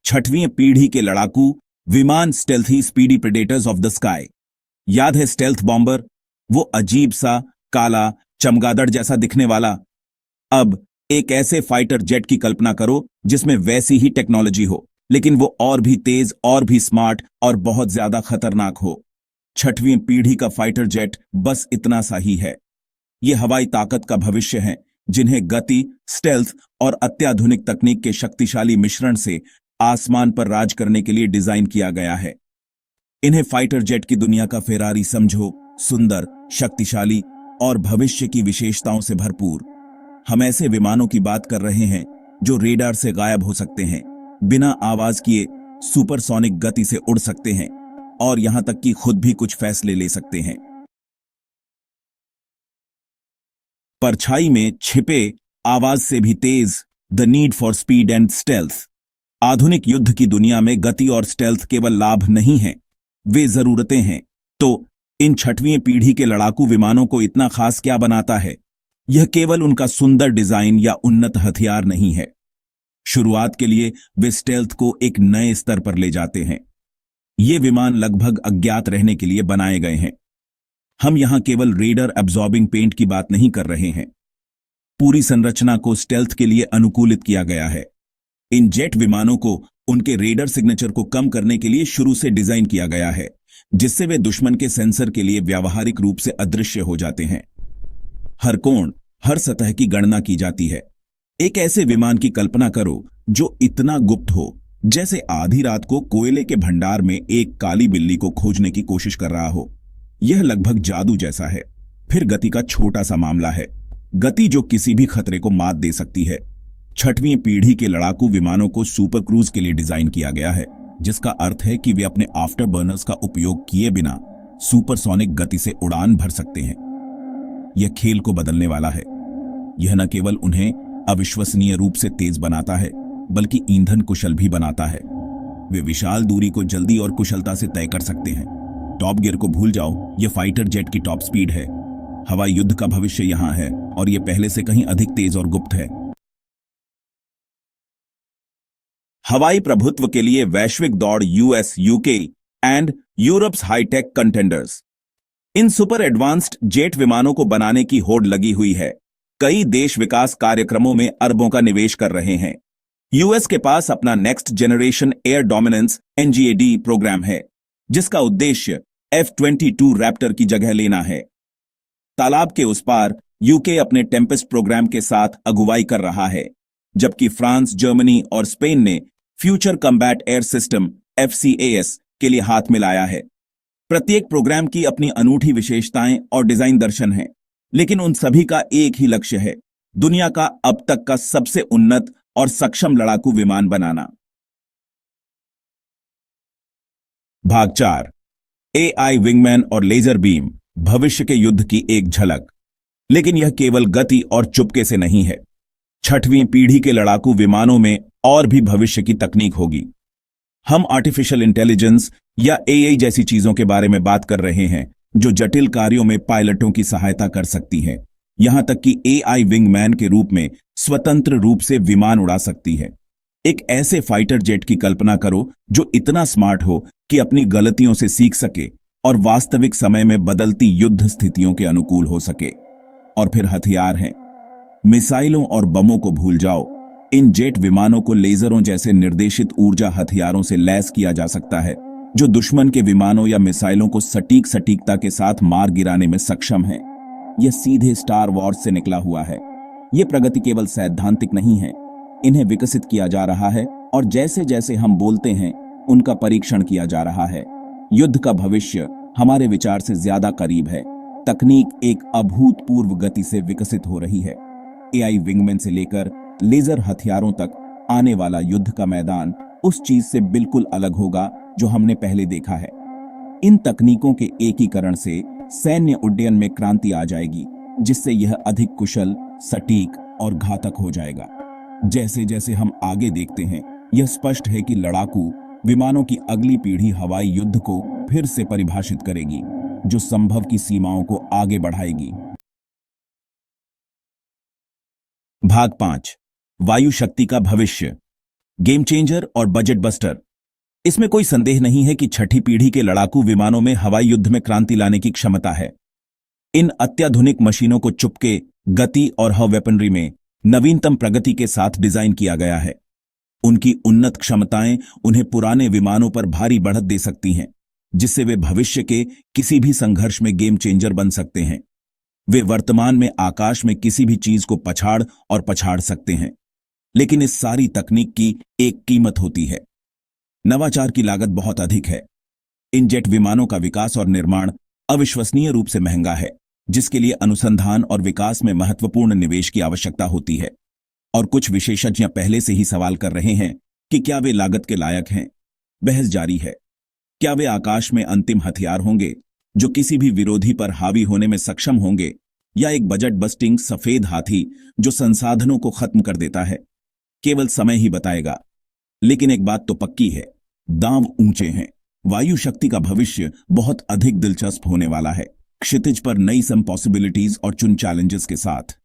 छठवीं पीढ़ी के लड़ाकू विमान stealthy speedy predators of the sky. याद है स्टेल्थ बॉम्बर, वो अजीब सा काला चमगादड़ जैसा दिखने वाला। अब एक ऐसे फाइटर जेट की कल्पना करो जिसमें वैसी ही टेक्नोलॉजी हो, लेकिन वो और भी तेज, और भी स्मार्ट और बहुत ज्यादा खतरनाक हो। छठवीं पीढ़ी का फाइटर जेट बस इतना सा ही है। ये हवाई ताकत का भविष्य है, जिन्हें गति, स्टेल्थ और अत्याधुनिक तकनीक के शक्तिशाली मिश्रण से आसमान पर राज करने के लिए डिजाइन किया गया है। इन्हें फाइटर जेट की दुनिया का फेरारी समझो, सुंदर, शक्तिशाली और भविष्य की विशेषताओं से भरपूर। हम ऐसे विमानों की बात कर रहे हैं जो रेडार से गायब हो सकते हैं, बिना आवाज किए सुपरसोनिक गति से उड़ सकते हैं और यहां तक कि खुद भी कुछ फैसले ले सकते हैं। परछाई में छिपे, आवाज से भी तेज, the need for speed and stealth. आधुनिक युद्ध की दुनिया में गति और स्टेल्थ केवल लाभ नहीं हैं, वे जरूरतें हैं। तो इन छठवीं पीढ़ी के लड़ाकू विमानों को इतना खास क्या बनाता है? यह केवल उनका सुंदर डिजाइन या उन्नत हथियार नहीं है। शुरुआत के लिए वे स्टेल्थ को एक नए स्तर पर ले जाते हैं। ये विमान लगभग अज्ञात रहने के लिए बनाए गए हैं। हम यहां केवल रेडर एब्जॉर्बिंग पेंट की बात नहीं कर रहे हैं। पूरी संरचना को स्टेल्थ के लिए अनुकूलित किया गया है। इन जेट विमानों को उनके रेडर सिग्नेचर को कम करने के लिए शुरू से डिजाइन किया गया है, जिससे वे दुश्मन के सेंसर के लिए व्यावहारिक रूप से अदृश्य हो जाते हैं। हर कोण, हर सतह की गणना की जाती है। एक ऐसे विमान की कल्पना करो जो इतना गुप्त हो, जैसे आधी रात को कोयले के भंडार में एक काली बिल्ली को खोजने की कोशिश कर रहा हो। यह लगभग जादू जैसा है। फिर गति का छोटा सा मामला है, गति जो किसी भी खतरे को मात दे सकती है। छठवीं पीढ़ी के लड़ाकू विमानों को सुपर क्रूज के लिए डिजाइन किया गया है, जिसका अर्थ है कि वे अपने आफ्टर बर्नर्स का उपयोग किए बिना सुपरसोनिक गति से उड़ान भर सकते हैं। यह खेल को बदलने वाला है। यह न केवल उन्हें अविश्वसनीय रूप से तेज बनाता है, बल्कि ईंधन कुशल भी बनाता है। वे विशाल दूरी को जल्दी और कुशलता से तय कर सकते हैं। टॉप गियर को भूल जाओ, यह फाइटर जेट की टॉप स्पीड है। हवाई युद्ध का भविष्य यहां है और यह पहले से कहीं अधिक तेज और गुप्त है। हवाई प्रभुत्व के लिए वैश्विक दौड़, US, UK and Europe's high tech contenders. इन सुपर एडवांस्ड जेट विमानों को बनाने की होड़ लगी हुई है। कई देश विकास कार्यक्रमों में अरबों का निवेश कर रहे हैं। यूएस के पास अपना next generation air dominance NGAD programme है, जिसका उद्देश्य F-22 रैप्टर की जगह लेना है। तालाब के उस पार यूके अपने टेम्पेस्ट प्रोग्राम के साथ अगुवाई कर रहा है, जबकि फ्रांस, जर्मनी और स्पेन ने future combat air system FCAS के लिए हाथ मिलाया है। प्रत्येक प्रोग्राम की अपनी अनूठी विशेषताएं और डिजाइन दर्शन हैं, लेकिन उन सभी का एक ही लक्ष्य है, दुनिया का अब तक का सबसे उन्नत और सक्षम लड़ाकू विमान बनाना। भाग 4, AI विंगमैन और लेजर बीम, भविष्य के युद्ध की एक झलक। लेकिन यह केवल गति और चुपके से नहीं है। छठवीं पीढ़ी के लड़ाकू विमानों में और भी भविष्य की तकनीक होगी। हम आर्टिफिशियल इंटेलिजेंस या AI जैसी चीजों के बारे में बात कर रहे हैं, जो जटिल कार्यों में पायलटों की सहायता कर सकती है। यहां तक कि AI विंगमैन के रूप में स्वतंत्र रूप से विमान उड़ा सकती है। एक ऐसे फाइटर जेट की कल्पना करो जो इतना स्मार्ट हो कि अपनी गलतियों से सीख सके और वास्तविक समय में बदलती युद्ध स्थितियों के अनुकूल हो सके। और फिर हथियार हैं। मिसाइलों और बमों को भूल जाओ। इन जेट विमानों को लेजरों जैसे निर्देशित ऊर्जा हथियारों से लैस किया जा सकता है, जो दुश्मन के विमानों या मिसाइलों को सटीकता के साथ मार गिराने में सक्षम है। यह सीधे स्टार वॉर्स से निकला हुआ है। यह प्रगति केवल सैद्धांतिक नहीं है, इन्हें विकसित किया जा रहा है और जैसे जैसे हम बोलते हैं उनका परीक्षण किया जा रहा है। युद्ध का भविष्य हमारे विचार से ज्यादा करीब है। तकनीक एक अभूतपूर्व गति से विकसित हो रही है। AI विंगमैन से लेकर लेजर हथियारों तक आने वाला युद्ध का मैदान उस चीज से बिल्कुल अलग होगा जो हमने पहले देखा है। इन तकनीकों के एकीकरण से सैन्य उड्डयन में क्रांति आ जाएगी, जिससे यह अधिक कुशल, सटीक और घातक हो जाएगा। जैसे जैसे हम आगे देखते हैं, यह स्पष्ट है कि लड़ाकू विमानों की अगली पीढ़ी हवाई युद्ध को फिर से परिभाषित करेगी, जो संभव की सीमाओं को आगे बढ़ाएगी। भाग 5, वायु शक्ति का भविष्य। गेम चेंजर और बजट बस्टर। इसमें कोई संदेह नहीं है कि छठी पीढ़ी के लड़ाकू विमानों में हवाई युद्ध में क्रांति लाने की क्षमता है। इन अत्याधुनिक मशीनों को चुपके, गति और हव वेपनरी में नवीनतम प्रगति के साथ डिजाइन किया गया है। उनकी उन्नत क्षमताएं उन्हें पुराने विमानों पर भारी बढ़त दे सकती हैं, जिससे वे भविष्य के किसी भी संघर्ष में गेम चेंजर बन सकते हैं। वे वर्तमान में आकाश में किसी भी चीज को पछाड़ सकते हैं, लेकिन इस सारी तकनीक की एक कीमत होती है। नवाचार की लागत बहुत अधिक है। इन जेट विमानों का विकास और निर्माण अविश्वसनीय रूप से महंगा है, जिसके लिए अनुसंधान और विकास में महत्वपूर्ण निवेश की आवश्यकता होती है। और कुछ विशेषज्ञ पहले से ही सवाल कर रहे हैं कि क्या वे लागत के लायक हैं। बहस जारी है। क्या वे आकाश में अंतिम हथियार होंगे जो किसी भी विरोधी पर हावी होने में सक्षम होंगे, या एक बजट बस्टिंग सफेद हाथी जो संसाधनों को खत्म कर देता है? केवल समय ही बताएगा। लेकिन एक बात तो पक्की है, दांव ऊंचे हैं। वायु शक्ति का भविष्य बहुत अधिक दिलचस्प होने वाला है, क्षितिज पर नई सम पॉसिबिलिटीज और चुन चैलेंजेस के साथ।